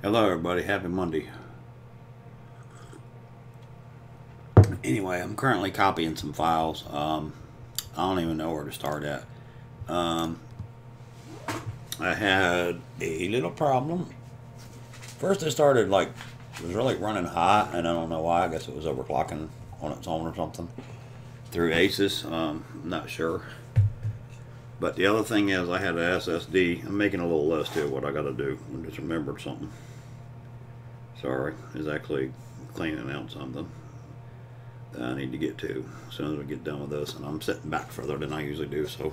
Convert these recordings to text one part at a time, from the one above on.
Hello everybody, happy Monday. Anyway, I'm currently copying some files. I don't even know where to start at. I had a little problem. First it started like, it was really running hot, and I don't know why. I guess it was overclocking on its own or something through ACES. I'm not sure. But the other thing is I had an SSD. I'm making a little list here what I got to do. I just remembered something. Sorry, it's actually cleaning out something that I need to get to as soon as we get done with this. And I'm sitting back further than I usually do, so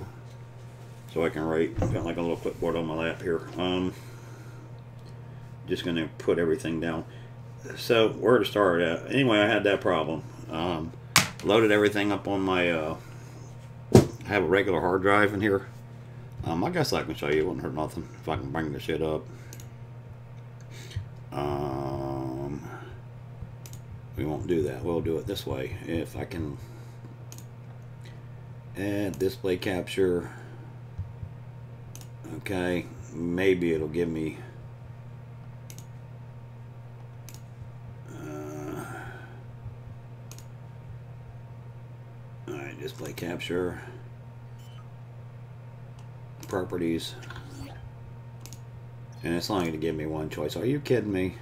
I can write. I've got like a little clipboard on my lap here. Just gonna put everything down. So where to start at? Anyway, I had that problem. Loaded everything up on my. I have a regular hard drive in here. I guess I can show you. It wouldn't hurt nothing if I can bring the shit up. We won't do that. We'll do it this way. If I can add display capture. Okay, maybe it'll give me alright, display capture, properties, and it's only going to give me one choice. Are you kidding me?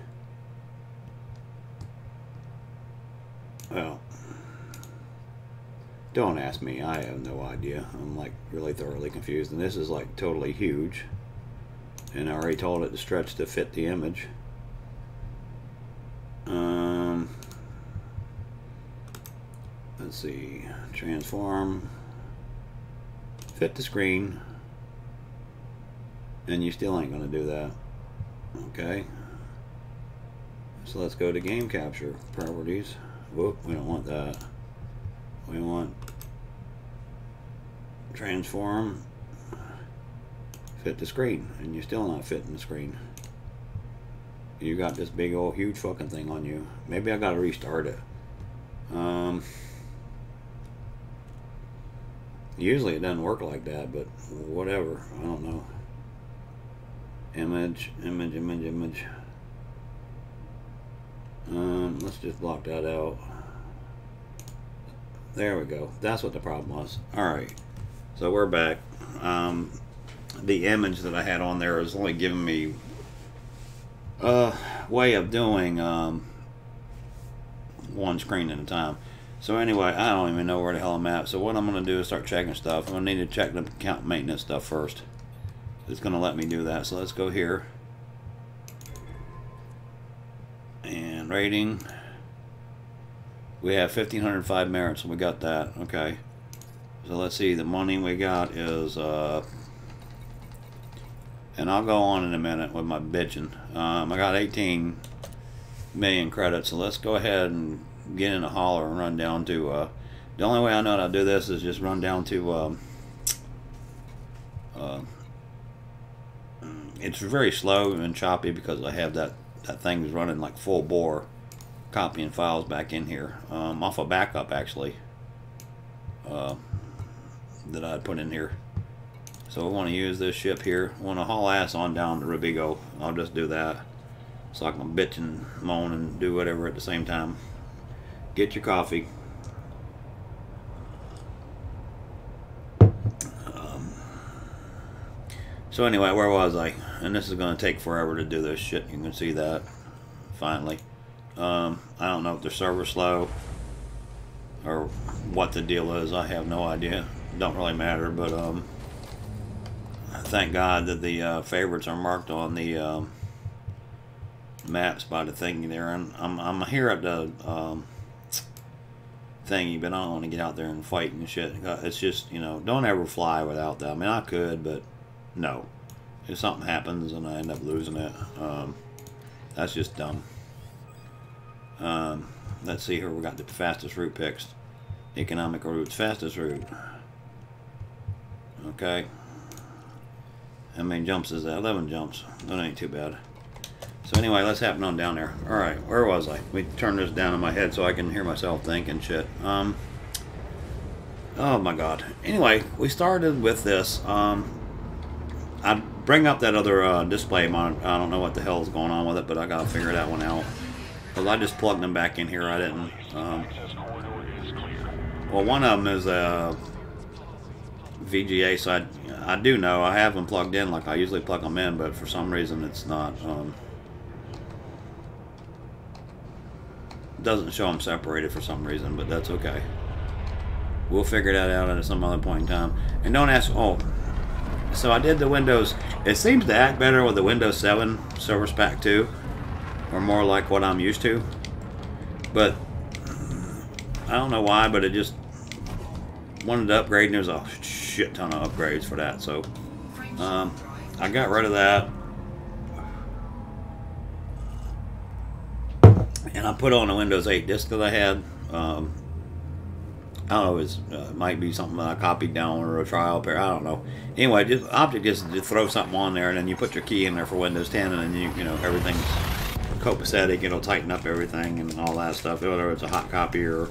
Well, don't ask me. I have no idea. I'm like really thoroughly confused, and this is like totally huge, and I already told it to stretch to fit the image. Let's see, transform, fit the screen, and you still ain't gonna do that. Okay, so let's go to game capture properties. Whoop, we don't want that. We want transform, fit the screen, and you're still not fitting the screen. You got this big old huge fucking thing on you. Maybe I gotta restart it. Usually it doesn't work like that, but whatever. I don't know. Image. Let's just block that out. There we go. That's what the problem was. Alright. So we're back. The image that I had on there is only giving me a way of doing one screen at a time. So anyway, I don't even know where the hell I'm at. So what I'm going to do is start checking stuff. I'm going to need to check the account maintenance stuff first. It's going to let me do that. So let's go here. And rating. We have 1,505 merits, so we got that. Okay. So let's see. The money we got is... and I'll go on in a minute with my bitching. I got 18 million credits, so let's go ahead and get in a holler and run down to... the only way I know how to do this is just run down to... it's very slow and choppy because I have that thing's running like full bore, copying files back in here off a backup actually that I put in here. So we want to use this ship here. I want to haul ass on down to Rubigo. I'll just do that so I can bitch and moan and do whatever at the same time. Get your coffee. So anyway, where was I? And this is going to take forever to do this shit. You can see that. Finally. I don't know if the server's slow or what the deal is. I have no idea. Don't really matter, but thank God that the favorites are marked on the maps by the thingy there. And I'm here at the thingy, but I don't want to get out there and fight and shit. It's just, you know, don't ever fly without that. I mean, I could, but no. If something happens and I end up losing it, that's just dumb. Let's see here. We got the fastest route picks. Economical routes, fastest route. Okay. How many jumps is that? 11 jumps. That ain't too bad. So anyway, let's happen on down there. Alright, where was I? We turn this down in my head so I can hear myself think and shit. Oh my god. Anyway, we started with this. I bring up that other display monitor. I don't know what the hell is going on with it, but I gotta figure that one out. Because I just plugged them back in here. I didn't. Well, one of them is a VGA, so I do know. I have them plugged in like I usually plug them in, but for some reason it's not. Doesn't show them separated for some reason, but that's okay. We'll figure that out at some other point in time. And don't ask. Oh, so I did the Windows. It seems to act better with the Windows 7 Service Pack 2, or more like what I'm used to. But I don't know why, but it just wanted to upgrade, and there's a shit ton of upgrades for that. So I got rid of that. And I put on a Windows 8 disk that I had. I don't know, it might be something that I copied down or a trial pair. I don't know. Anyway, just object is to throw something on there, and then you put your key in there for Windows 10, and then you know everything's copacetic. It'll tighten up everything and all that stuff. Whether it's a hot copy or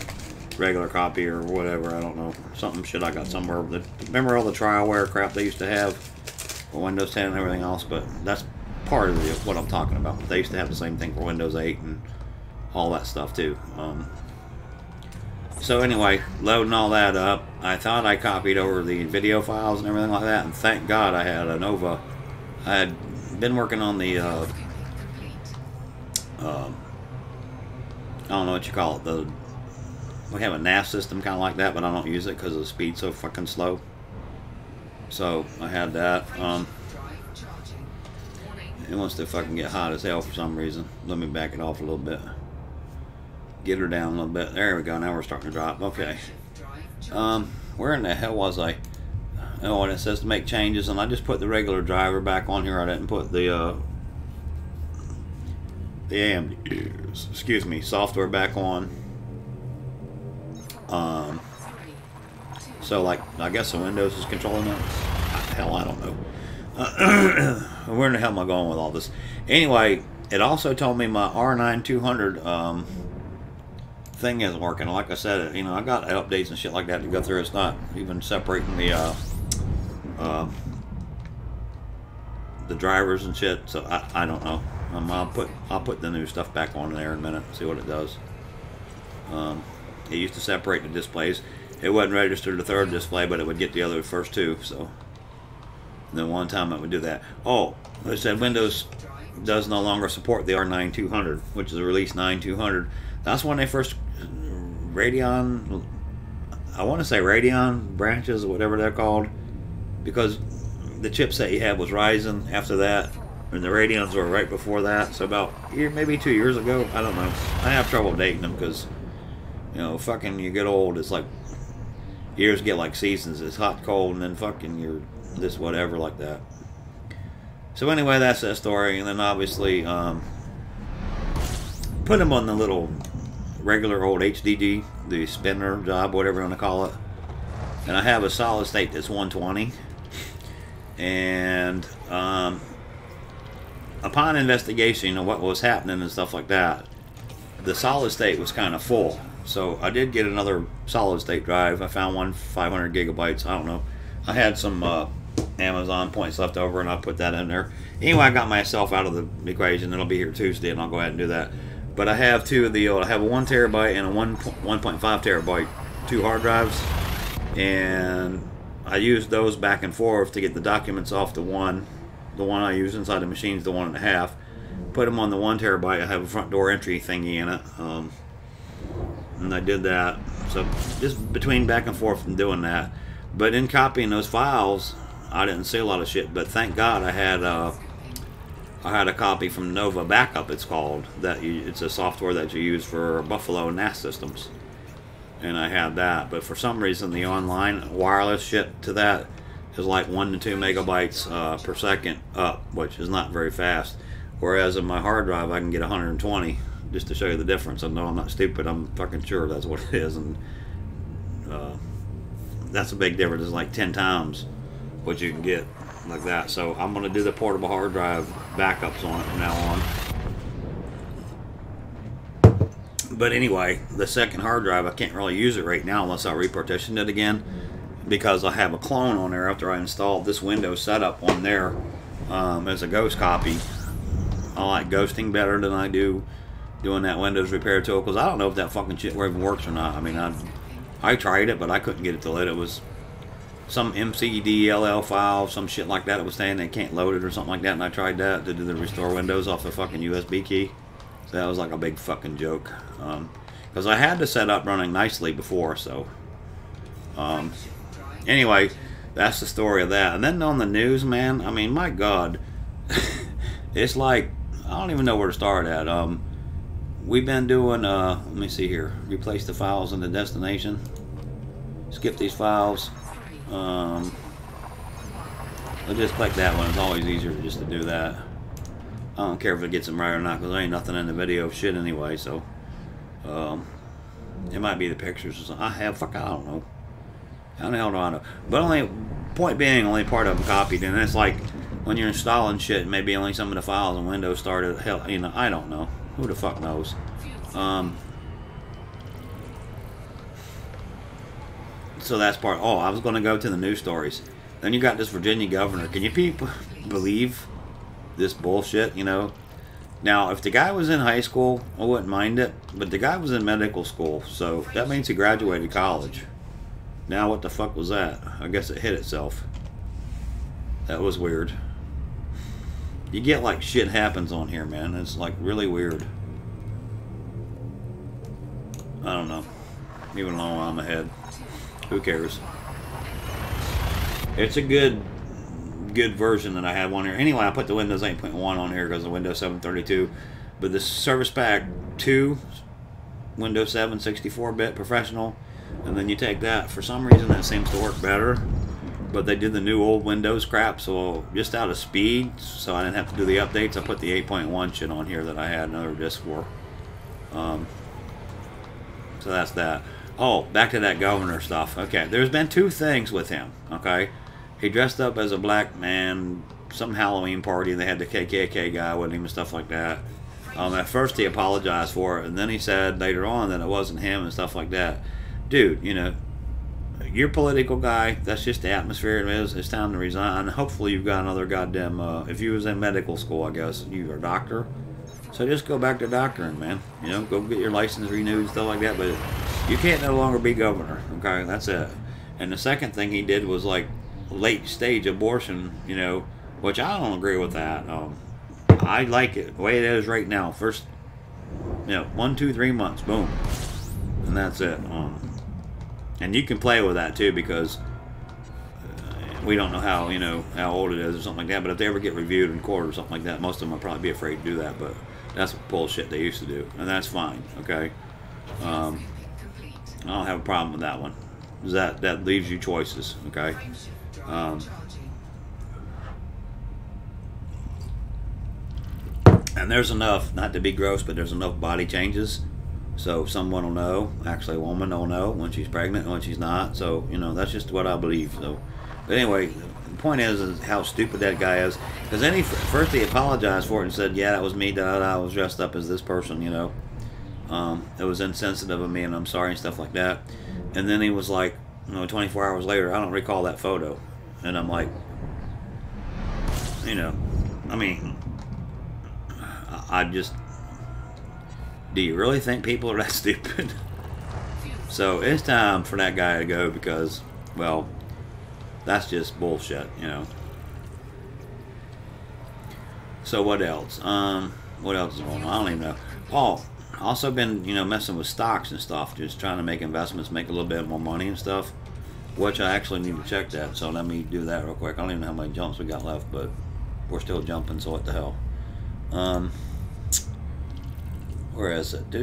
regular copy or whatever, I don't know. Something shit I got somewhere. Remember all the trialware crap they used to have for Windows 10 and everything else? But that's part of what I'm talking about. They used to have the same thing for Windows 8 and all that stuff too. So anyway, loading all that up, I thought I copied over the video files and everything like that, and thank God I had a Nova. I had been working on the I don't know what you call it. We have a NAS system kind of like that, but I don't use it because the speed's so fucking slow. So I had that. It wants to fucking get hot as hell for some reason. Let me back it off a little bit. Get her down a little bit. There we go. Now we're starting to drop. Okay. Where in the hell was I? Oh, and it says to make changes, and I just put the regular driver back on here. I didn't put the AMD, excuse me, software back on. So like, I guess the Windows is controlling it. Hell, I don't know. Where in the hell am I going with all this? Anyway, it also told me my R9 thing isn't working. Like I said, you know, I got updates and shit like that to go through. It's not even separating the drivers and shit. So I don't know. I'll put the new stuff back on there in a minute and see what it does. It used to separate the displays. It wasn't registered the third display, but it would get the other first two. So then one time it would do that. Oh, it said Windows does no longer support the R9200, which is a release 9200. That's when they first Radeon, I want to say Radeon branches or whatever they're called, because the chipset you had was Ryzen after that, and the Radeons were right before that. So about maybe 2 years ago, I don't know. I have trouble dating them because, you know, fucking you get old. It's like years get like seasons. It's hot, cold, and then fucking you're this whatever like that. So anyway, that's that story. And then obviously put them on the little regular old HDD, the spinner job, whatever you want to call it. And I have a solid state that's 120. And upon investigation of what was happening and stuff like that, the solid state was kind of full. So I did get another solid state drive. I found one 500 gigabytes. I don't know. I had some Amazon points left over, and I put that in there. Anyway, I got myself out of the equation. It'll be here Tuesday, and I'll go ahead and do that. But I have two of the, I have a 1 terabyte and a 1.5 terabyte, two hard drives, and I used those back and forth to get the documents off the one. The one I use inside the machine is the 1.5. Put them on the 1 terabyte. I have a front door entry thingy in it, and I did that. So just between back and forth and doing that. But in copying those files, I didn't see a lot of shit. But thank God I had a copy from Nova Backup, it's called. It's a software that you use for Buffalo NAS systems. And I had that. But for some reason, the online wireless shit to that is like 1 to 2 megabytes per second up, which is not very fast. Whereas in my hard drive, I can get 120, just to show you the difference. I know I'm not stupid. I'm fucking sure that's what it is. And that's a big difference. It's like 10 times what you can get like that. So I'm going to do the portable hard drive backups on it from now on. But anyway, the second hard drive, I can't really use it right now unless I repartition it again, because I have a clone on there after I installed this Windows setup on there. as a ghost copy. I like ghosting better than I do doing that Windows repair tool, because I don't know if that fucking shit even works or not. I mean, I tried it, but I couldn't get it to load. It was some MCDLL file, some shit like that. It was saying they can't load it or something like that, and I tried that to do the restore Windows off the fucking USB key. So that was like a big fucking joke. Because I had the setup running nicely before, so... anyway, that's the story of that. And then on the news, man, I mean, my God. It's like, I don't even know where to start at. We've been doing, let me see here. Replace the files in the destination. Skip these files. I'll just click that one. It's always easier just to do that. I don't care if it gets them right or not, because there ain't nothing in the video of shit anyway, so. It might be the pictures or something. I don't know. How the hell do I know? But only, point being, only part of them copied, and it's like, when you're installing shit, maybe only some of the files in Windows started, hell, you know, I don't know. Who the fuck knows? So that's part. Oh, I was going to go to the news stories. Then you got this Virginia governor. Can you people believe this bullshit, you know? Now, if the guy was in high school, I wouldn't mind it. But the guy was in medical school, so that means he graduated college. Now, what the fuck was that? I guess it hit itself. That was weird. You get like shit happens on here, man. It's like really weird. I don't know. Even though I'm ahead. Who cares? It's a good version that I have on here. Anyway, I put the Windows 8.1 on here because of Windows 732. But the Service Pack 2, Windows 7 64-bit professional, and then you take that. For some reason, that seems to work better. But they did the new old Windows crap, so just out of speed, so I didn't have to do the updates, I put the 8.1 shit on here that I had another disk for. So that's that. Oh, back to that governor stuff. Okay, there's been two things with him, okay? He dressed up as a black man, some Halloween party, they had the KKK guy with him and stuff like that. At first he apologized for it, and then he said later on that it wasn't him and stuff like that. Dude, you know, you're a political guy. That's just the atmosphere it is. It's time to resign. Hopefully you've got another goddamn, if you was in medical school, I guess, you're a doctor. So just go back to doctoring, man. You know, go get your license renewed, stuff like that. But you can't no longer be governor, okay? That's it. And the second thing he did was, like, late stage abortion, you know, which I don't agree with that. I like it the way it is right now. First, you know, 1, 2, 3 months, boom. And that's it. And you can play with that too, because we don't know how, you know, how old it is or something like that. But if they ever get reviewed in court or something like that, most of them will probably be afraid to do that. But that's bullshit they used to do, and that's fine. Okay, I don't have a problem with that one. That leaves you choices. Okay. And there's enough, not to be gross, but there's enough body changes. So someone will know, actually a woman will know when she's pregnant and when she's not. So, you know, that's just what I believe. So, but anyway, the point is how stupid that guy is. Because then first he apologized for it and said, yeah, that was me, I was dressed up as this person, you know. It was insensitive of me and I'm sorry and stuff like that. And then he was like, you know, 24 hours later, I don't recall that photo. And I'm like, you know, I mean, I just... Do you really think people are that stupid? So it's time for that guy to go because, well, that's just bullshit, you know. So what else? What else is going on? I don't even know. Oh, also been, you know, messing with stocks and stuff, just trying to make investments, make a little bit more money and stuff, which I actually need to check that. So let me do that real quick. I don't even know how many jumps we got left, but we're still jumping, so what the hell. Where is it? I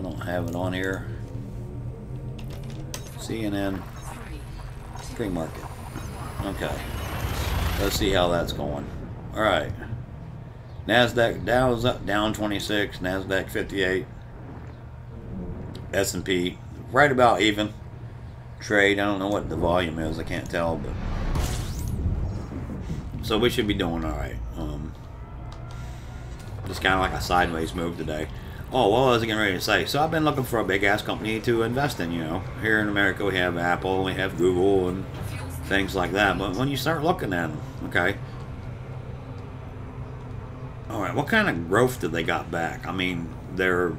don't have it on here. CNN pre-market. Okay. Let's see how that's going. All right. Nasdaq Dow's up, down 26. Nasdaq 58. S&P right about even. Trade. I don't know what the volume is. I can't tell, but so we should be doing all right. Just kind of like a sideways move today. Oh, what was I getting ready to say? So I've been looking for a big ass company to invest in, you know. Here in America we have Apple, we have Google, and things like that. But when you start looking at them, okay, all right, what kind of growth did they got back? I mean, to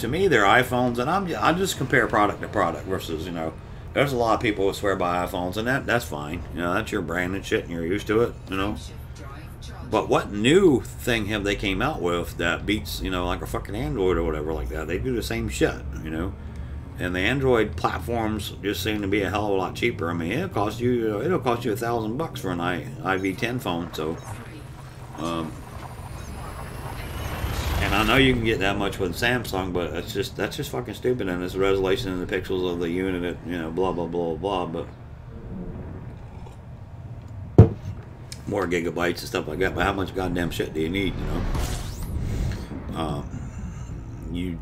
me, they're iPhones, and I just compare product to product versus, you know, there's a lot of people who swear by iPhones, and that's fine. You know, that's your brand and shit, and you're used to it, you know. But what new thing have they came out with that beats, you know, like a fucking Android or whatever like that? They do the same shit, you know. And the Android platforms just seem to be a hell of a lot cheaper. I mean, it'll cost you $1,000 for an IV10 phone. So, and I know you can get that much with Samsung, but that's just fucking stupid. And it's the resolution and the pixels of the unit, you know, blah blah blah blah. But more gigabytes and stuff like that. But how much goddamn shit do you need? You know, you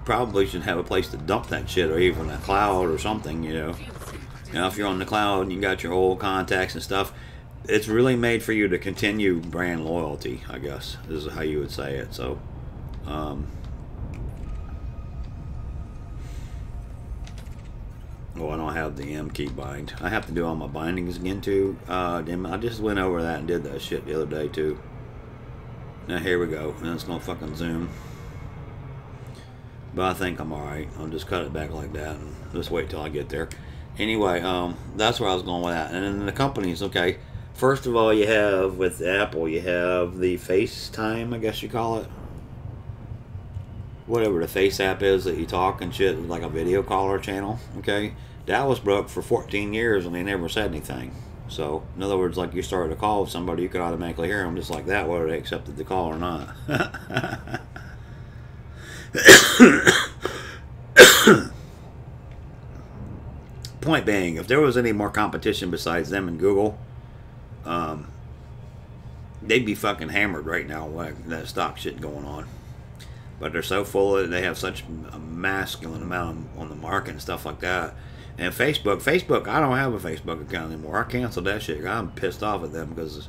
probably should have a place to dump that shit, or even a cloud or something. You know, if you're on the cloud and you got your old contacts and stuff, it's really made for you to continue brand loyalty, I guess, is how you would say it. So, I don't have the M key bind. I have to do all my bindings again too. I just went over that and did that shit the other day too. Now here we go. And it's gonna fucking zoom. But I think I'm alright. I'll just cut it back like that and just wait till I get there. Anyway, that's where I was going with that. And then the companies, okay. First of all, you have, with Apple, you have the FaceTime, I guess you call it. Whatever the Face app is that you talk and shit, like a video caller channel, okay. That was broke for 14 years and they never said anything. So, in other words, like you started a call with somebody, you could automatically hear them just like that, whether they accepted the call or not. Point being, if there was any more competition besides them and Google, they'd be fucking hammered right now with that stock shit going on. But they're so full of it, they have such a masculine amount on the market and stuff like that. And Facebook, I don't have a Facebook account anymore. I canceled that shit. I'm pissed off at them because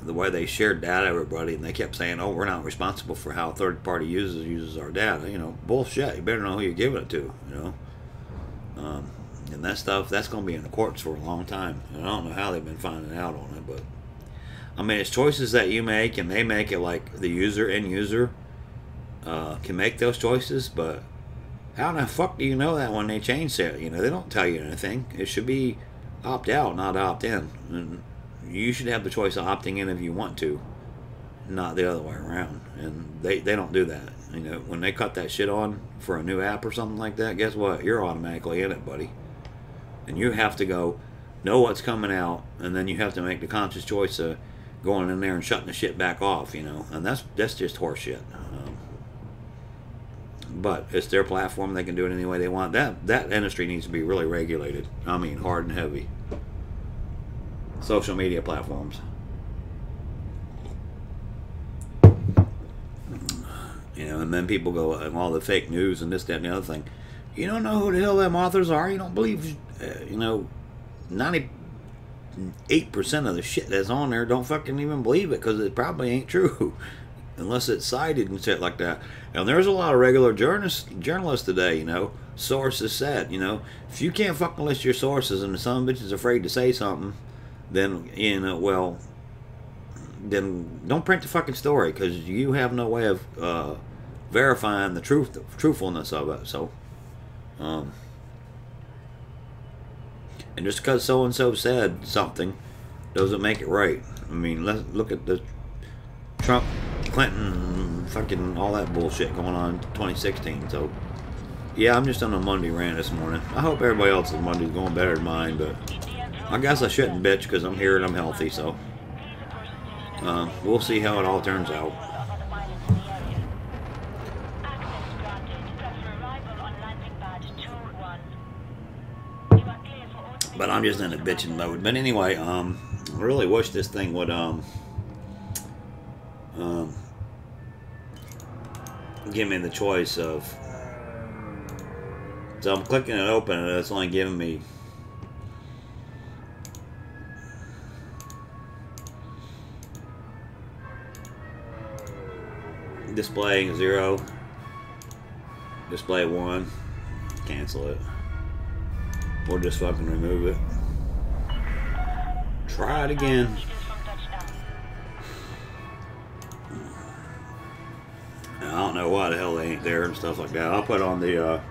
the way they shared data, everybody, and they kept saying, "Oh, we're not responsible for how third-party uses our data." You know, bullshit. You better know who you're giving it to. You know, and that stuff that's going to be in the courts for a long time. And I don't know how they've been finding out on it, but I mean, it's choices that you make, and they make it like the end user can make those choices, but how the fuck do you know that when they change it? You know, they don't tell you anything. It should be opt out, not opt in. And you should have the choice of opting in if you want to, not the other way around. And they don't do that. You know, when they cut that shit on for a new app or something like that, guess what? You're automatically in it, buddy. And you have to go know what's coming out, and then you have to make the conscious choice of going in there and shutting the shit back off, you know. And that's just horse shit. But it's their platform. They can do it any way they want. That industry needs to be really regulated. I mean, hard and heavy. Social media platforms. You know, and then people go, all the fake news and this, that, and the other thing. You don't know who the hell them authors are. You don't believe, you know, 98% of the shit that's on there, don't fucking even believe it, because it probably ain't true. Unless it's cited and shit like that. And there's a lot of regular journalists today, you know. Sources said, you know. If you can't fucking list your sources and some bitch is afraid to say something, then, you know, well, then don't print the fucking story, because you have no way of verifying the truthfulness of it. So, and just because so-and-so said something doesn't make it right. I mean, let's look at the Trump, Clinton, fucking all that bullshit going on in 2016. So, yeah, I'm just on a Monday rant this morning. I hope everybody else's Monday's going better than mine, but I guess I shouldn't bitch because I'm here and I'm healthy, so we'll see how it all turns out. But I'm just in a bitching mode. But anyway, I really wish this thing would give me the choice of. So I'm clicking it open, and it's only giving me displaying 0, display 1, cancel it, or just fucking remove it. Try it again. I don't know why the hell they ain't there and stuff like that. I'll put on the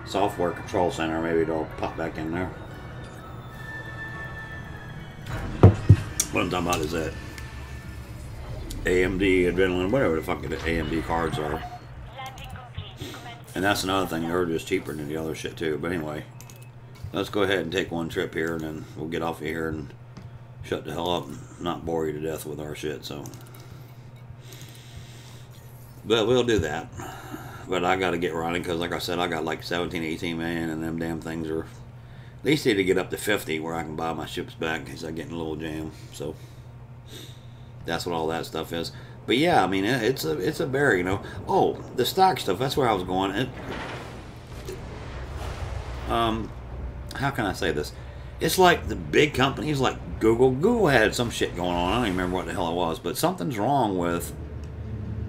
software control center. Maybe it'll pop back in there. What I'm talking about is that AMD Adrenaline, whatever the fuck the AMD cards are. And that's another thing, they're just cheaper than the other shit too. But anyway, let's go ahead and take one trip here, and then we'll get off of here and shut the hell up and not bore you to death with our shit. So, but we'll do that. But I got to get running because, like I said, I got like 17, 18 million, and them damn things are. At least need to get up to 50 where I can buy my ships back because I get in a little jam. So that's what all that stuff is. But yeah, I mean, it's a bear, you know. Oh, the stock stuff. That's where I was going. How can I say this? It's like the big companies like Google. Google had some shit going on. I don't even remember what the hell it was, but something's wrong with.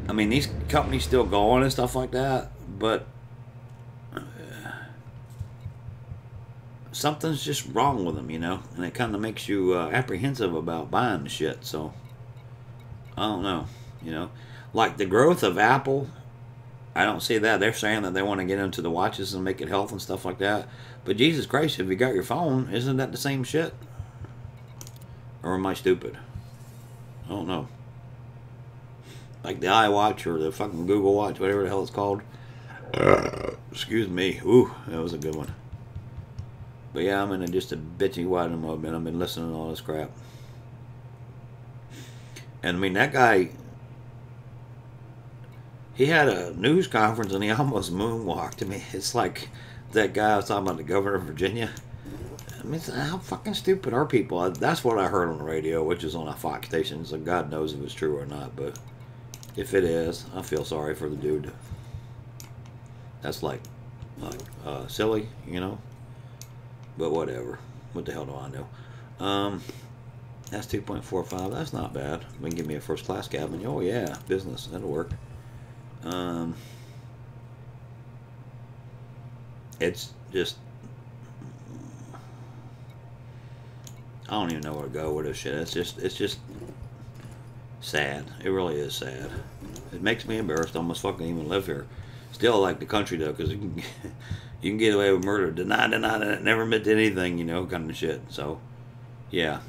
I mean, these companies still going and stuff like that, but something's just wrong with them, you know, and it kind of makes you apprehensive about buying the shit. So I don't know, you know, like the growth of Apple. I don't see that. They're saying that they want to get into the watches and make it health and stuff like that. But Jesus Christ, if you got your phone, isn't that the same shit? Or am I stupid? I don't know. Like the iWatch or the fucking Google Watch, whatever the hell it's called. Excuse me. Ooh, that was a good one. But yeah, I'm in just a bitchy white mode, man. I've been listening to all this crap. And I mean, that guy, he had a news conference and he almost moonwalked. I mean, it's like that guy I was talking about, the governor of Virginia. I mean, how fucking stupid are people? That's what I heard on the radio, which is on a Fox station, so God knows if it's true or not. But if it is, I feel sorry for the dude. That's like silly, you know? But whatever. What the hell do I know? That's 2.45. That's not bad. They can give me a first class cabin. Oh yeah, business. That'll work. It's just, I don't even know where to go with this shit. It's just sad. It really is sad. It makes me embarrassed to almost fucking even live here. Still, I like the country though, because you can get away with murder. Deny, never admit to anything, you know, kind of shit. So, yeah.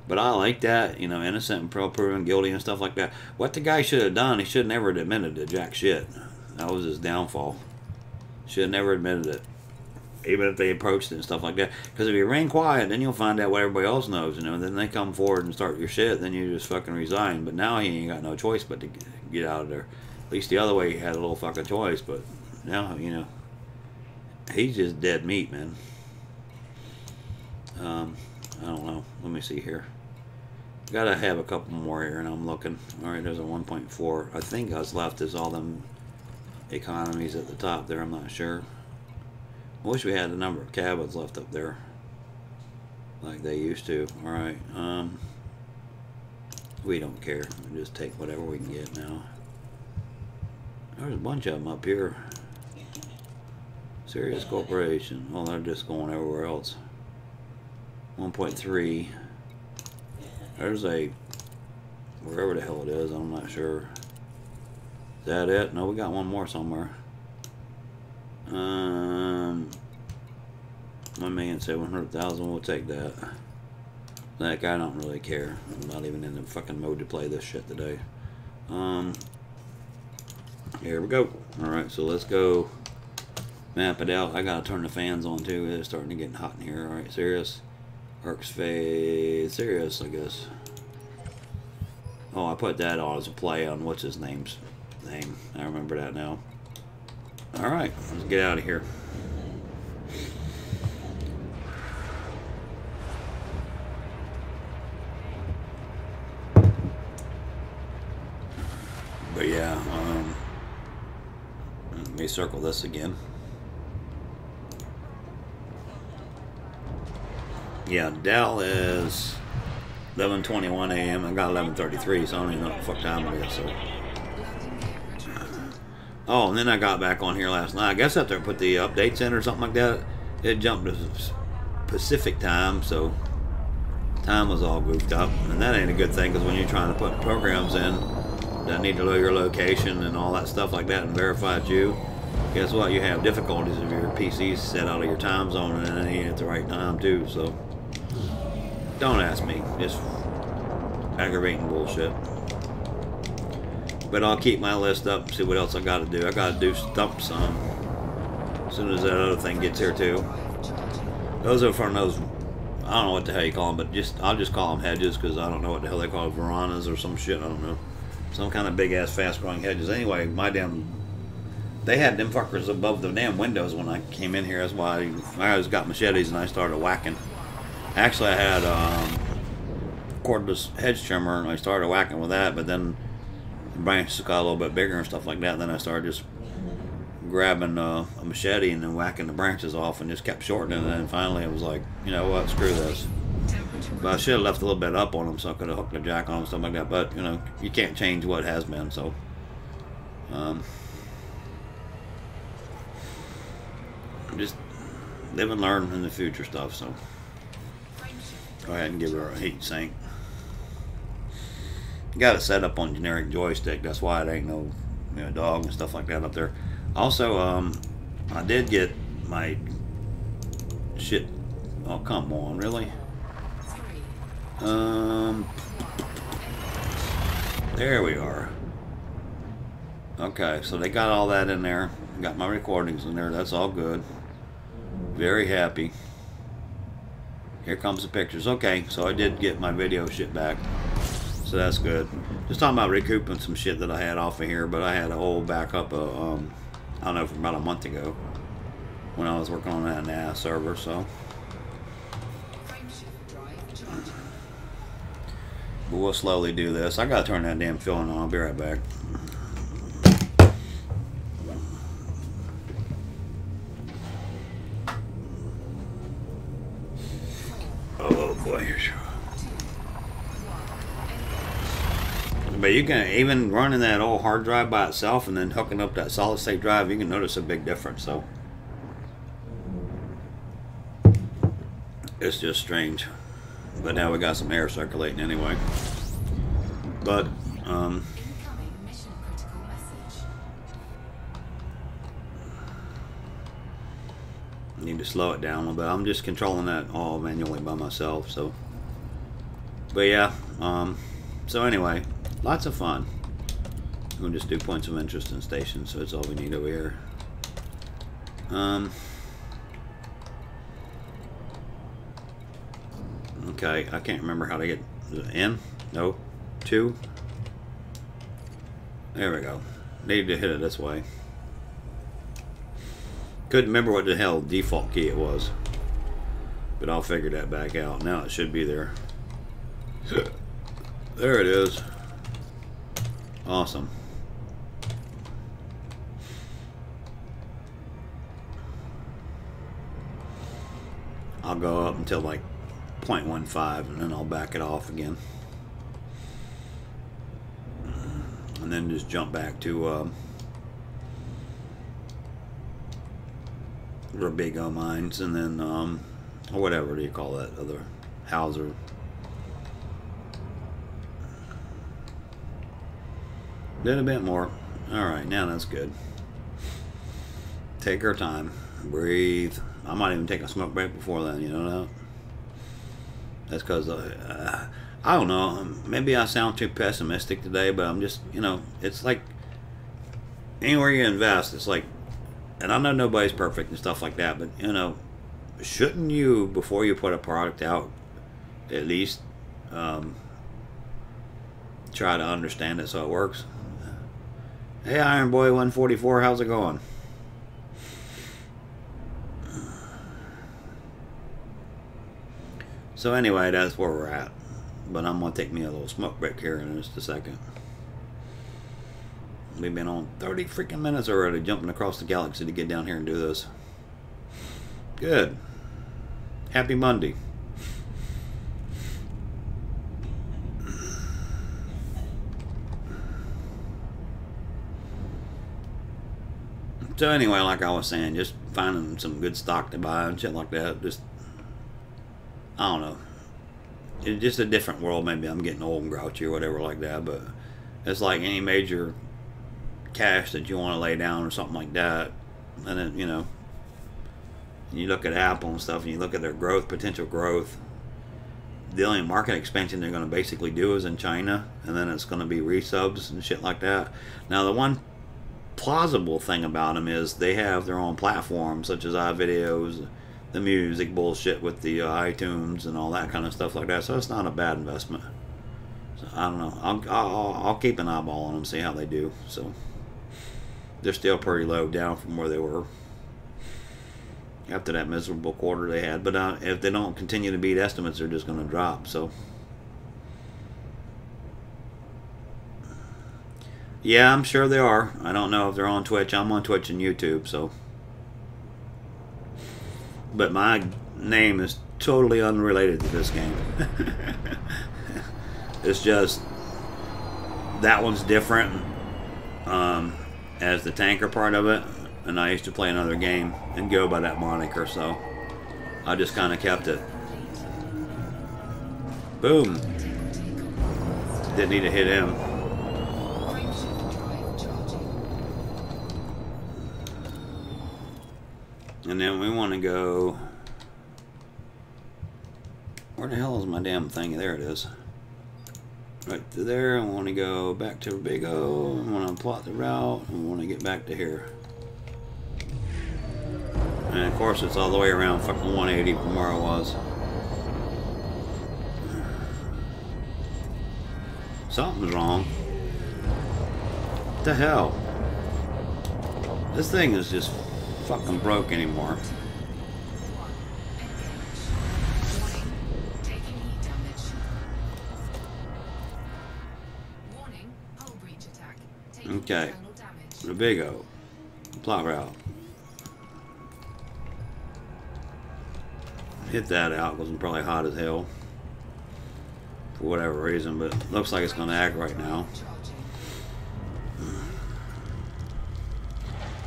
But I like that, you know, innocent and proven guilty and stuff like that. What the guy should have done, he should have never admitted to jack shit. That was his downfall. Should have never admitted it. Even if they approached it and stuff like that. Because if you remain quiet, then you'll find out what everybody else knows, you know. Then they come forward and start your shit, then you just fucking resign. But now he ain't got no choice but to get out of there. At least the other way he had a little fucking choice, but now, you know, he's just dead meat, man. I don't know. Let me see here. Gotta have a couple more here, and I'm looking. Alright, there's a 1.4. I think what's left is all them economies at the top there. I'm not sure. I wish we had the number of cabins left up there like they used to. Alright, we don't care. We just take whatever we can get now. There's a bunch of them up here. Serious Corporation. Well, they're just going everywhere else. 1.3. There's a, wherever the hell it is, I'm not sure. Is that it? No, we got one more somewhere. 1,700,000, we'll take that. Like, I don't really care. I'm not even in the fucking mode to play this shit today. Here we go. Alright, so let's go map it out. I gotta turn the fans on too. It's starting to get hot in here. Alright, serious. Arcs fade. Serious, I guess. Oh, I put that on as a play on what's his name's name. I remember that now. Alright, let's get out of here. But yeah, let me circle this again. Yeah, Dow is 11:21 a.m. I got 11:33, so I don't even know what the fuck time it is. So, Oh, and then I got back on here last night. I guess after I put the updates in or something like that, it jumped to Pacific time, so time was all goofed up. And that ain't a good thing, because when you're trying to put programs in that need to know your location and all that stuff like that and verify it's you, guess what? You have difficulties if your PC's set out of your time zone and it ain't at the right time too. So don't ask me. Just aggravating bullshit. But I'll keep my list up and see what else I got to do. I got to do stump some as soon as that other thing gets here too. Those are from those, I don't know what the hell you call them, but I'll just call them hedges, because I don't know what the hell they call it, Varanas or some shit. I don't know. Some kind of big ass fast growing hedges. Anyway, they had them fuckers above the damn windows when I came in here. That's why I always got machetes and I started whacking. Actually, I had cordless hedge trimmer and I started whacking with that, but then the branches got a little bit bigger and stuff like that. And then I started just grabbing a machete and then whacking the branches off and just kept shortening. And then finally it was like, you know what, screw this. But I should have left a little bit up on them so I could have hooked the jack on them, stuff like that. But, you know, you can't change what has been, so. Just live and learn in the future stuff, so. Go ahead and give her a heat sink. Got it set up on generic joystick, that's why it ain't no, you know, dog and stuff like that up there. Also, I did get my shit. Oh, come on, really? There we are. Okay, so they got all that in there. Got my recordings in there. That's all good. Very happy. Here comes the pictures. Okay, so I did get my video shit back. So that's good. Just talking about recouping some shit that I had off of here, but I had a whole backup of, I don't know, from about a month ago when I was working on that NAS server, so. But we'll slowly do this. I gotta turn that damn filling on. I'll be right back. Oh boy. But you can, even running that old hard drive by itself and then hooking up that solid state drive, you can notice a big difference. So it's just strange. But now we got some air circulating anyway. But need to slow it down a little bit. I'm just controlling that all manually by myself. So, but yeah. So anyway, lots of fun. We'll just do points of interest in stations. So that's all we need over here. Okay, I can't remember how to get in. No, 2. There we go. Need to hit it this way. Couldn't remember what the hell default key it was, but I'll figure that back out. Now it should be there. There it is. Awesome. I'll go up until like 0.15 and then I'll back it off again. And then just jump back to Rubigo mines, and then or whatever do you call that other Hauser. Did a bit more. Alright, now that's good. Take our time. Breathe. I might even take a smoke break before then, you know that? That's because I don't know, maybe I sound too pessimistic today, but I'm just, you know, it's like anywhere you invest, it's like, and I know nobody's perfect and stuff like that, but you know, shouldn't you, before you put a product out, at least try to understand it so it works? Hey, Iron Boy 144, how's it going? So anyway, that's where we're at. But I'm going to take me a little smoke break here in just a second. We've been on 30 freaking minutes already, jumping across the galaxy to get down here and do this. Good. Happy Monday. So anyway, like I was saying, just finding some good stock to buy and shit like that. Just, I don't know. It's just a different world. Maybe I'm getting old and grouchy or whatever like that. But it's like any major cash that you want to lay down or something like that. And then, you know, you look at Apple and stuff and you look at their growth, potential growth. The only market expansion they're going to basically do is in China. And then it's going to be resubs and shit like that. Now, the one plausible thing about them is they have their own platforms such as iVideos, the music bullshit with the iTunes and all that kind of stuff like that. So it's not a bad investment. So I don't know. I'll keep an eyeball on them, see how they do. So they're still pretty low down from where they were after that miserable quarter they had. But if they don't continue to beat estimates, they're just going to drop. So yeah, I'm sure they are. I don't know if they're on Twitch. I'm on Twitch and YouTube, so. But my name is totally unrelated to this game. It's just that one's different as the tanker part of it, and I used to play another game and go by that moniker, so I just kind of kept it. Boom. Didn't need to hit him. And then we want to go... Where the hell is my damn thing? There it is. Right to there. I want to go back to Big O. I want to plot the route. I want to get back to here. And of course it's all the way around fucking 180 from where I was. Something's wrong. What the hell? This thing is just fucking broke anymore. Okay, the Big O, plot route. Hit that out because I'm probably hot as hell for whatever reason, but it looks like it's going to act right now.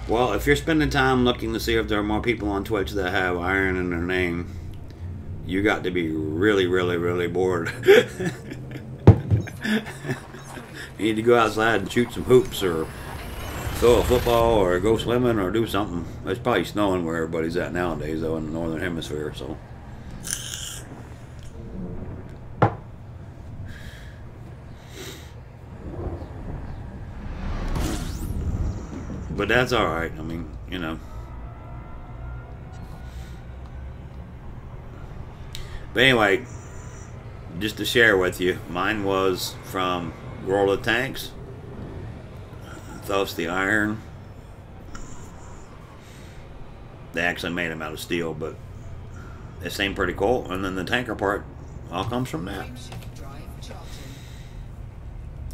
Well, if you're spending time looking to see if there are more people on Twitch that have iron in their name, you got to be really, really, really bored. You need to go outside and shoot some hoops or throw a football or go swimming or do something. It's probably snowing where everybody's at nowadays, though, in the northern hemisphere, so. But that's alright. I mean, you know. But anyway, just to share with you, mine was from World of Tanks. Thus the iron. They actually made them out of steel, but they seem pretty cool. And then the tanker part all comes from that.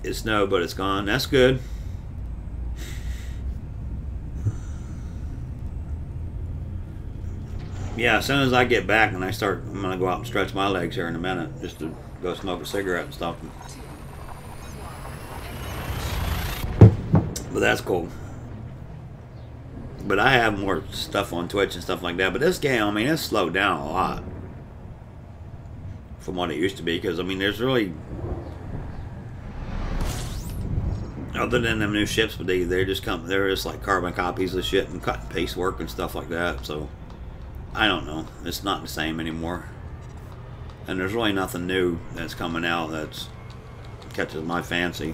It snowed, but it's gone. That's good. Yeah, as soon as I get back and I'm going to go out and stretch my legs here in a minute just to go smoke a cigarette and stuff. But that's cool. But I have more stuff on Twitch and stuff like that. But this game, I mean, it's slowed down a lot from what it used to be. Because, I mean, there's really... Other than them new ships, but they're just like carbon copies of shit and cut and paste work and stuff like that. So... I don't know. It's not the same anymore. And there's really nothing new that's coming out that catches my fancy.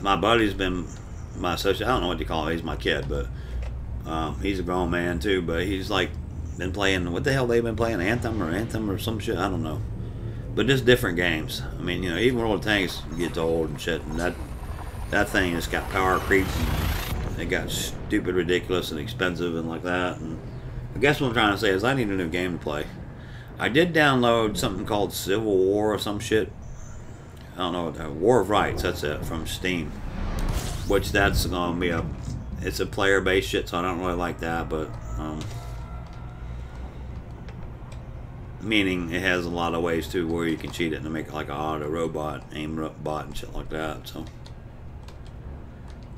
My buddy's been my associate. I don't know what you call him. He's my kid, but he's a grown man too. But he's like been playing. What the hell they've been playing? Anthem or some shit. I don't know. But just different games. I mean, you know, even World of Tanks gets old and shit, and that thing has got power creep. It got stupid, ridiculous, and expensive, and like that. And I guess what I'm trying to say is I need a new game to play. I did download something called Civil War or some shit. I don't know, War of Rights. That's it, from Steam. Which that's gonna be it's a player-based shit, so I don't really like that. But meaning it has a lot of ways too where you can cheat it and make it like an auto robot, aim bot, and shit like that. So.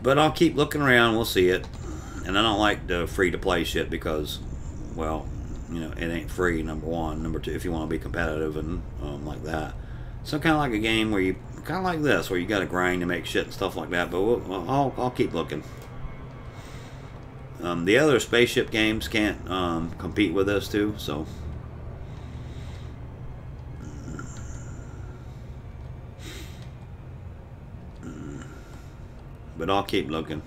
But I'll keep looking around. We'll see it. And I don't like the free-to-play shit because, well, you know, it ain't free, number one. Number two, if you want to be competitive and like that. So kind of like a game where you, kind of like this, where you got to grind to make shit and stuff like that. But I'll keep looking. The other spaceship games can't compete with this too, so. But I'll keep looking.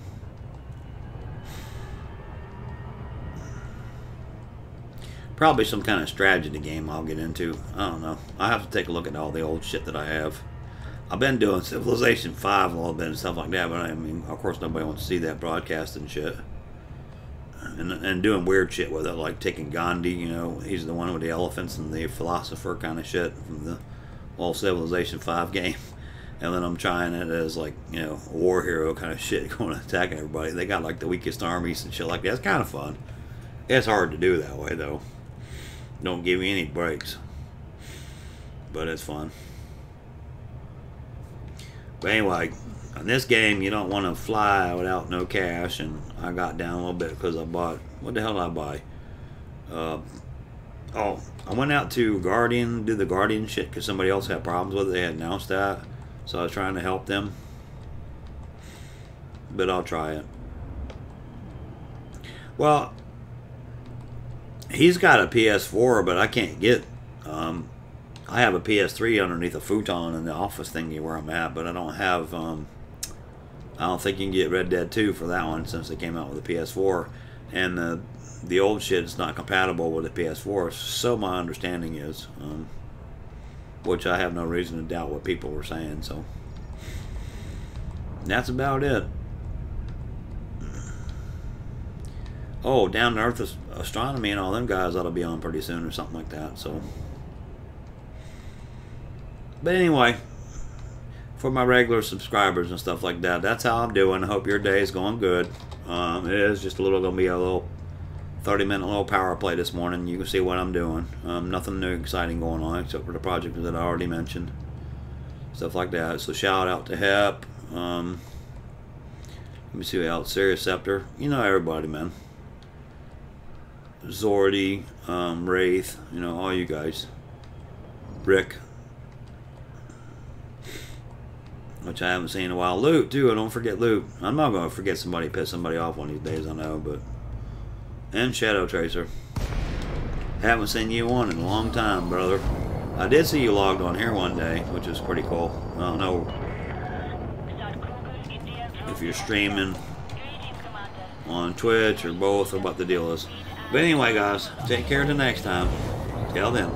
Probably some kind of strategy game I'll get into. I don't know. I have to take a look at all the old shit that I have. I've been doing Civilization 5 a little bit and stuff like that, but I mean, of course nobody wants to see that broadcast and shit. And doing weird shit with it, like taking Gandhi, you know, he's the one with the elephants and the philosopher kind of shit from the old Civilization 5 game. And then I'm trying it as, like, you know, a war hero kind of shit, going and attacking everybody. They got, like, the weakest armies and shit like that. It's kind of fun. It's hard to do that way, though. Don't give you any breaks. But it's fun. But anyway, in this game, you don't want to fly without no cash. And I got down a little bit because I bought... What the hell did I buy? Oh, I went out to Guardian, do the Guardian shit because somebody else had problems with it. They had announced that. So I was trying to help them. But I'll try it. Well, he's got a PS4, but I can't get... I have a PS3 underneath a futon in the office thingy where I'm at, but I don't have... I don't think you can get Red Dead 2 for that one since they came out with the PS4. And the old shit is not compatible with the PS4, so my understanding is. Which I have no reason to doubt what people were saying, so that's about it. Oh, Down to Earth Astronomy and all them guys ought to be on pretty soon or something like that, so. But anyway, for my regular subscribers and stuff like that, that's how I'm doing. I hope your day is going good. It is just gonna be a little 30-minute little power play this morning. You can see what I'm doing. Nothing new exciting going on except for the project that I already mentioned. Stuff like that. So shout out to Hep. Let me see what else. Sirius Scepter. You know everybody, man. Zordy, Wraith, you know, all you guys. Rick. Which I haven't seen in a while. Loot, too. I don't forget Loot. I'm not going to forget somebody, piss somebody off one of these days, I know, but... And Shadow Tracer. Haven't seen you on in a long time, brother. I did see you logged on here one day, which is pretty cool. I don't know if you're streaming on Twitch or both or what the deal is. But anyway, guys, take care till next time. Till then.